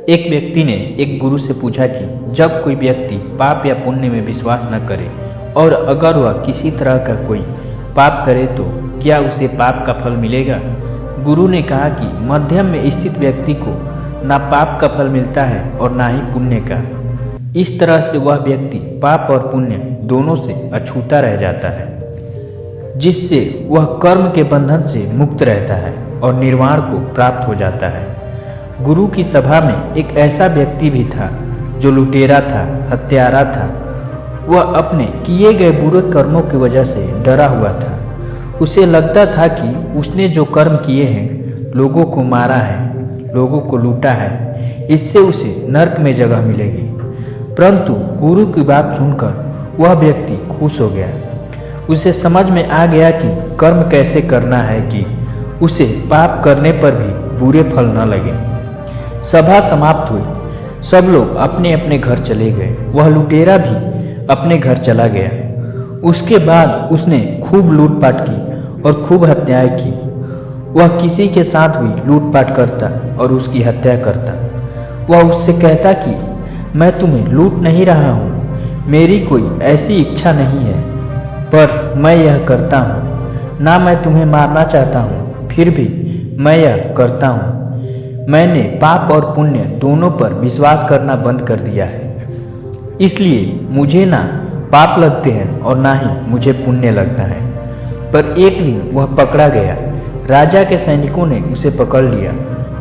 एक व्यक्ति ने एक गुरु से पूछा कि जब कोई व्यक्ति पाप या पुण्य में विश्वास न करे और अगर वह किसी तरह का कोई पाप करे तो क्या उसे पाप का फल मिलेगा। गुरु ने कहा कि मध्यम में स्थित व्यक्ति को ना पाप का फल मिलता है और ना ही पुण्य का। इस तरह से वह व्यक्ति पाप और पुण्य दोनों से अछूता रह जाता है, जिससे वह कर्म के बंधन से मुक्त रहता है और निर्वाण को प्राप्त हो जाता है। गुरु की सभा में एक ऐसा व्यक्ति भी था जो लुटेरा था, हत्यारा था। वह अपने किए गए बुरे कर्मों की वजह से डरा हुआ था। उसे लगता था कि उसने जो कर्म किए हैं, लोगों को मारा है, लोगों को लूटा है, इससे उसे नरक में जगह मिलेगी। परंतु गुरु की बात सुनकर वह व्यक्ति खुश हो गया। उसे समझ में आ गया कि कर्म कैसे करना है कि उसे पाप करने पर भी बुरे फल न लगे। सभा समाप्त हुई, सब लोग अपने अपने घर चले गए। वह लुटेरा भी अपने घर चला गया। उसके बाद उसने खूब लूटपाट की और खूब हत्याएं की। वह किसी के साथ भी लूटपाट करता और उसकी हत्या करता। वह उससे कहता कि मैं तुम्हें लूट नहीं रहा हूँ, मेरी कोई ऐसी इच्छा नहीं है, पर मैं यह करता हूँ। ना मैं तुम्हें मारना चाहता हूँ, फिर भी मैं यह करता हूँ। मैंने पाप और पुण्य दोनों पर विश्वास करना बंद कर दिया है, इसलिए मुझे ना पाप लगते हैं और ना ही मुझे पुण्य लगता है। पर एक दिन वह पकड़ा गया। राजा के सैनिकों ने उसे पकड़ लिया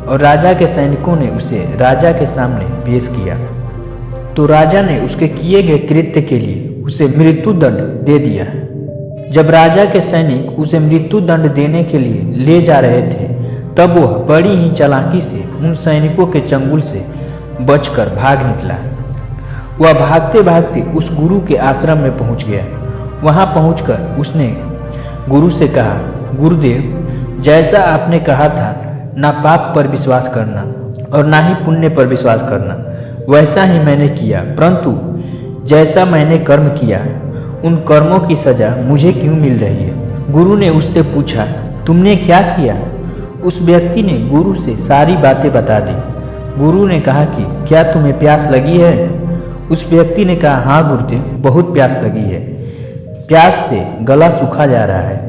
और राजा के सैनिकों ने उसे राजा के सामने पेश किया। तो राजा ने उसके किए गए कृत्य के लिए उसे मृत्यु दंड दे दिया। जब राजा के सैनिक उसे मृत्यु दंड देने के लिए ले जा रहे थे, तब वह बड़ी ही चालाकी से उन सैनिकों के चंगुल से बचकर भाग निकला। वह भागते भागते उस गुरु के आश्रम में पहुंच गया। वहां पहुंचकर उसने गुरु से कहा, गुरुदेव, जैसा आपने कहा था ना पाप पर विश्वास करना और ना ही पुण्य पर विश्वास करना, वैसा ही मैंने किया। परंतु जैसा मैंने कर्म किया, उन कर्मों की सजा मुझे क्यों मिल रही है। गुरु ने उससे पूछा, तुमने क्या किया। उस व्यक्ति ने गुरु से सारी बातें बता दी। गुरु ने कहा कि क्या तुम्हें प्यास लगी है। उस व्यक्ति ने कहा, हाँ गुरुदेव, बहुत प्यास लगी है, प्यास से गला सूखा जा रहा है।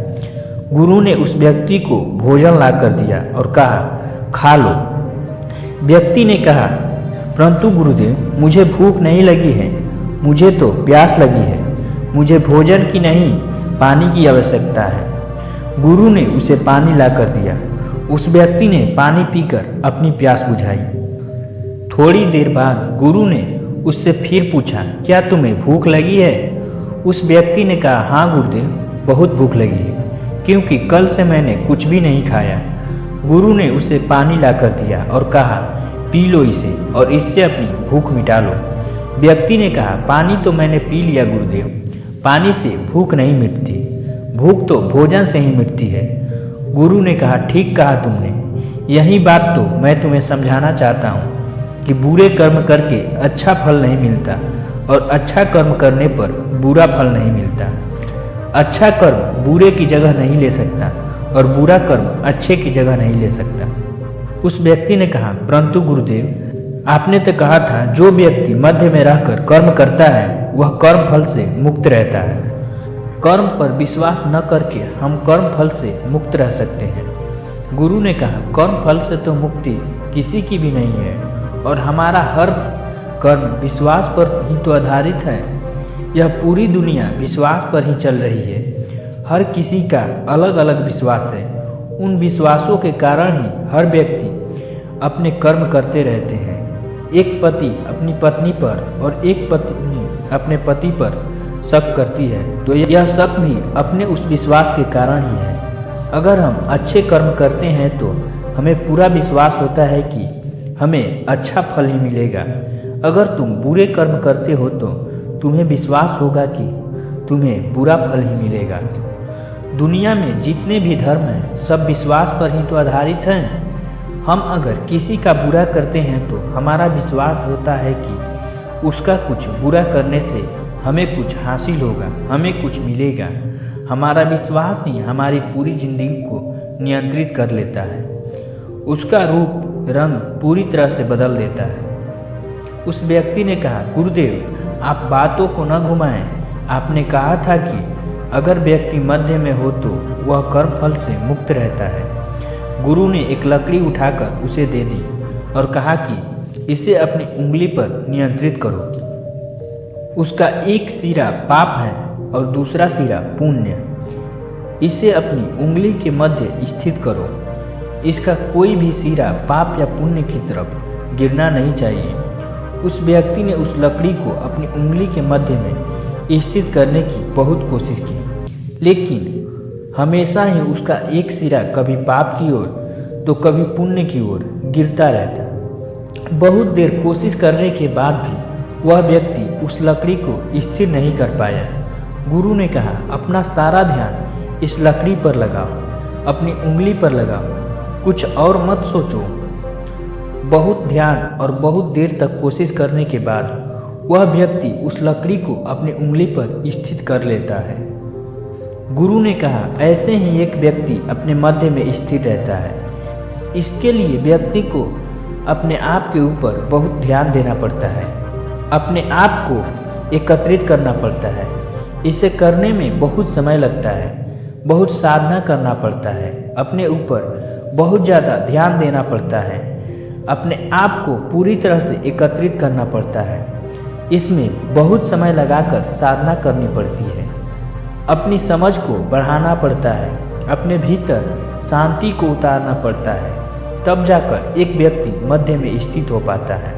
गुरु ने उस व्यक्ति को भोजन ला कर दिया और कहा, खा लो। व्यक्ति ने कहा, परंतु गुरुदेव, मुझे भूख नहीं लगी है, मुझे तो प्यास लगी है, मुझे भोजन की नहीं पानी की आवश्यकता है। गुरु ने उसे पानी ला कर दिया। उस व्यक्ति ने पानी पीकर अपनी प्यास बुझाई। थोड़ी देर बाद गुरु ने उससे फिर पूछा, क्या तुम्हें भूख लगी है। उस व्यक्ति ने कहा, हाँ गुरुदेव, बहुत भूख लगी है, क्योंकि कल से मैंने कुछ भी नहीं खाया। गुरु ने उसे पानी ला कर दिया और कहा, पी लो इसे और इससे अपनी भूख मिटा लो। व्यक्ति ने कहा, पानी तो मैंने पी लिया गुरुदेव, पानी से भूख नहीं मिटती, भूख तो भोजन से ही मिटती है। गुरु ने कहा, ठीक कहा तुमने, यही बात तो मैं तुम्हें समझाना चाहता हूँ कि बुरे कर्म करके अच्छा फल नहीं मिलता और अच्छा कर्म करने पर बुरा फल नहीं मिलता। अच्छा कर्म बुरे की जगह नहीं ले सकता और बुरा कर्म अच्छे की जगह नहीं ले सकता। उस व्यक्ति ने कहा, परंतु गुरुदेव, आपने तो कहा था जो व्यक्ति मध्य में रहकर कर्म करता है वह कर्म फल से मुक्त रहता है। कर्म पर विश्वास न करके हम कर्म फल से मुक्त रह सकते हैं। गुरु ने कहा, कर्म फल से तो मुक्ति किसी की भी नहीं है और हमारा हर कर्म विश्वास पर ही तो आधारित है। यह पूरी दुनिया विश्वास पर ही चल रही है। हर किसी का अलग अलग विश्वास है। उन विश्वासों के कारण ही हर व्यक्ति अपने कर्म करते रहते हैं। एक पति अपनी पत्नी पर और एक पत्नी अपने पति पर शक करती है, तो यह शक भी अपने उस विश्वास के कारण ही है। अगर हम अच्छे कर्म करते हैं तो हमें पूरा विश्वास होता है कि हमें अच्छा फल ही मिलेगा। अगर तुम बुरे कर्म करते हो तो तुम्हें विश्वास होगा कि तुम्हें बुरा फल ही मिलेगा। दुनिया में जितने भी धर्म हैं, सब विश्वास पर ही तो आधारित हैं। हम अगर किसी का बुरा करते हैं तो हमारा विश्वास होता है कि उसका कुछ बुरा करने से हमें कुछ हासिल होगा, हमें कुछ मिलेगा। हमारा विश्वास ही हमारी पूरी जिंदगी को नियंत्रित कर लेता है। उसका रूप रंग पूरी तरह से बदल देता है। उस व्यक्ति ने कहा, गुरुदेव आप बातों को न घुमाएं। आपने कहा था कि अगर व्यक्ति मध्य में हो तो वह कर्म फल से मुक्त रहता है। गुरु ने एक लकड़ी उठाकर उसे दे दी और कहा कि इसे अपनी उंगली पर नियंत्रित करो। उसका एक सिरा पाप है और दूसरा सिरा पुण्य। इसे अपनी उंगली के मध्य स्थित करो। इसका कोई भी सिरा पाप या पुण्य की तरफ गिरना नहीं चाहिए। उस व्यक्ति ने उस लकड़ी को अपनी उंगली के मध्य में स्थित करने की बहुत कोशिश की, लेकिन हमेशा ही उसका एक सिरा कभी पाप की ओर तो कभी पुण्य की ओर गिरता रहता। बहुत देर कोशिश करने के बाद भी वह व्यक्ति उस लकड़ी को स्थिर नहीं कर पाया। गुरु ने कहा, अपना सारा ध्यान इस लकड़ी पर लगाओ, अपनी उंगली पर लगाओ, कुछ और मत सोचो। बहुत ध्यान और बहुत देर तक कोशिश करने के बाद वह व्यक्ति उस लकड़ी को अपनी उंगली पर स्थित कर लेता है। गुरु ने कहा, ऐसे ही एक व्यक्ति अपने मध्य में स्थिर रहता है। इसके लिए व्यक्ति को अपने आप के ऊपर बहुत ध्यान देना पड़ता है, अपने आप को एकत्रित करना पड़ता है। इसे करने में बहुत समय लगता है, बहुत साधना करना पड़ता है, अपने ऊपर बहुत ज़्यादा ध्यान देना पड़ता है, अपने आप को पूरी तरह से एकत्रित करना पड़ता है। इसमें बहुत समय लगाकर साधना करनी पड़ती है, अपनी समझ को बढ़ाना पड़ता है, अपने भीतर शांति को उतारना पड़ता है, तब जाकर एक व्यक्ति मध्य में स्थित हो पाता है।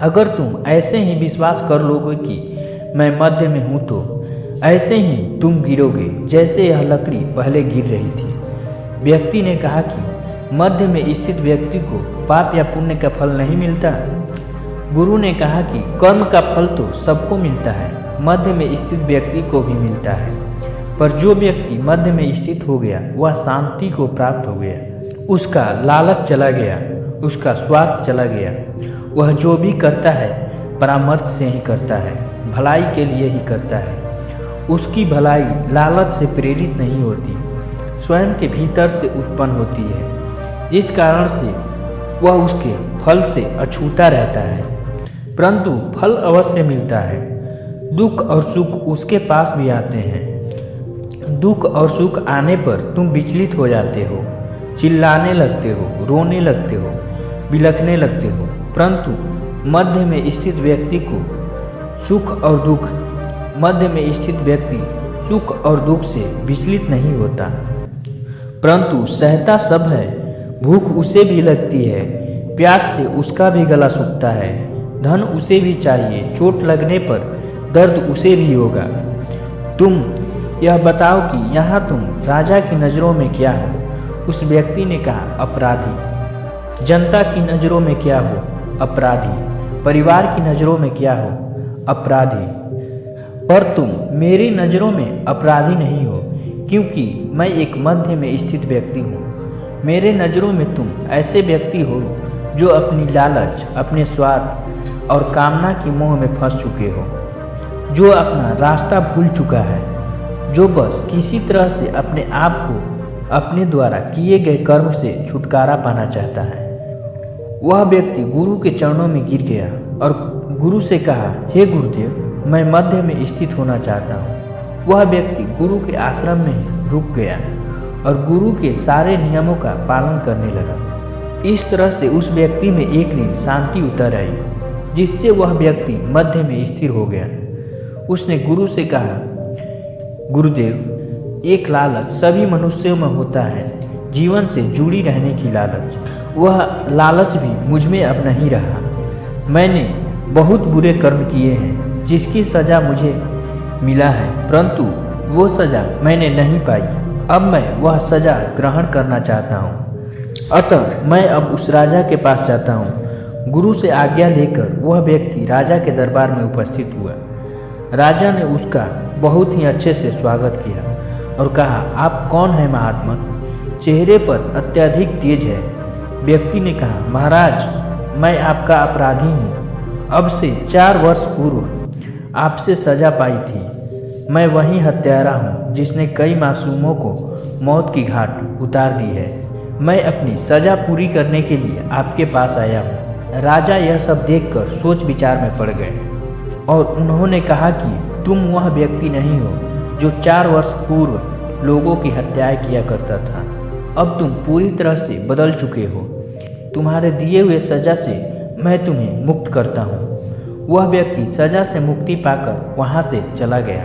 अगर तुम ऐसे ही विश्वास कर लोगे कि मैं मध्य में हूँ तो ऐसे ही तुम गिरोगे जैसे यह लकड़ी पहले गिर रही थी। व्यक्ति ने कहा कि मध्य में स्थित व्यक्ति को पाप या पुण्य का फल नहीं मिलता। गुरु ने कहा कि कर्म का फल तो सबको मिलता है, मध्य में स्थित व्यक्ति को भी मिलता है, पर जो व्यक्ति मध्य में स्थित हो गया वह शांति को प्राप्त हो गया। उसका लालच चला गया, उसका स्वार्थ चला गया। वह जो भी करता है परामर्श से ही करता है, भलाई के लिए ही करता है। उसकी भलाई लालच से प्रेरित नहीं होती, स्वयं के भीतर से उत्पन्न होती है, जिस कारण से वह उसके फल से अछूता रहता है। परंतु फल अवश्य मिलता है। दुख और सुख उसके पास भी आते हैं। दुख और सुख आने पर तुम विचलित हो जाते हो, चिल्लाने लगते हो, रोने लगते हो, बिलखने लगते हो। परंतु मध्य में स्थित व्यक्ति को सुख और दुख मध्य में स्थित व्यक्ति सुख और दुख से विचलित नहीं होता, परंतु सहता सब है। भूख उसे भी लगती है, प्यास से उसका भी गला सूखता है, धन उसे भी चाहिए, चोट लगने पर दर्द उसे भी होगा। तुम यह बताओ कि यहाँ तुम राजा की नज़रों में क्या हो? उस व्यक्ति ने कहा, अपराधी। जनता की नज़रों में क्या हो? अपराधी। परिवार की नज़रों में क्या हो? अपराधी। पर तुम मेरी नज़रों में अपराधी नहीं हो, क्योंकि मैं एक मध्य में स्थित व्यक्ति हूँ। मेरे नज़रों में तुम ऐसे व्यक्ति हो जो अपनी लालच, अपने स्वार्थ और कामना की मोह में फंस चुके हो, जो अपना रास्ता भूल चुका है, जो बस किसी तरह से अपने आप को अपने द्वारा किए गए कर्म से छुटकारा पाना चाहता है। वह व्यक्ति गुरु के चरणों में गिर गया और गुरु से कहा, हे गुरुदेव, मैं मध्य में स्थित होना चाहता हूँ। वह व्यक्ति गुरु के आश्रम में ही रुक गया और गुरु के सारे नियमों का पालन करने लगा। इस तरह से उस व्यक्ति में एक दिन शांति उतर आई, जिससे वह व्यक्ति मध्य में स्थिर हो गया। उसने गुरु से कहा, गुरुदेव, एक लालच सभी मनुष्यों में होता है, जीवन से जुड़ी रहने की लालच। वह लालच भी मुझ में अब नहीं रहा। मैंने बहुत बुरे कर्म किए हैं जिसकी सज़ा मुझे मिला है, परंतु वो सज़ा मैंने नहीं पाई। अब मैं वह सज़ा ग्रहण करना चाहता हूँ। अतः मैं अब उस राजा के पास जाता हूँ। गुरु से आज्ञा लेकर वह व्यक्ति राजा के दरबार में उपस्थित हुआ। राजा ने उसका बहुत ही अच्छे से स्वागत किया और कहा, आप कौन हैं महात्मा? चेहरे पर अत्यधिक तेज है। व्यक्ति ने कहा, महाराज, मैं आपका अपराधी हूँ। अब से 4 वर्ष पूर्व आपसे सजा पाई थी। मैं वही हत्यारा हूँ जिसने कई मासूमों को मौत की घाट उतार दी है। मैं अपनी सजा पूरी करने के लिए आपके पास आया हूँ। राजा यह सब देखकर सोच विचार में पड़ गए और उन्होंने कहा कि तुम वह व्यक्ति नहीं हो जो 4 वर्ष पूर्व लोगों की हत्याएं किया करता था। अब तुम पूरी तरह से बदल चुके हो। तुम्हारे दिए हुए सजा से मैं तुम्हें मुक्त करता हूँ। वह व्यक्ति सजा से मुक्ति पाकर वहाँ से चला गया।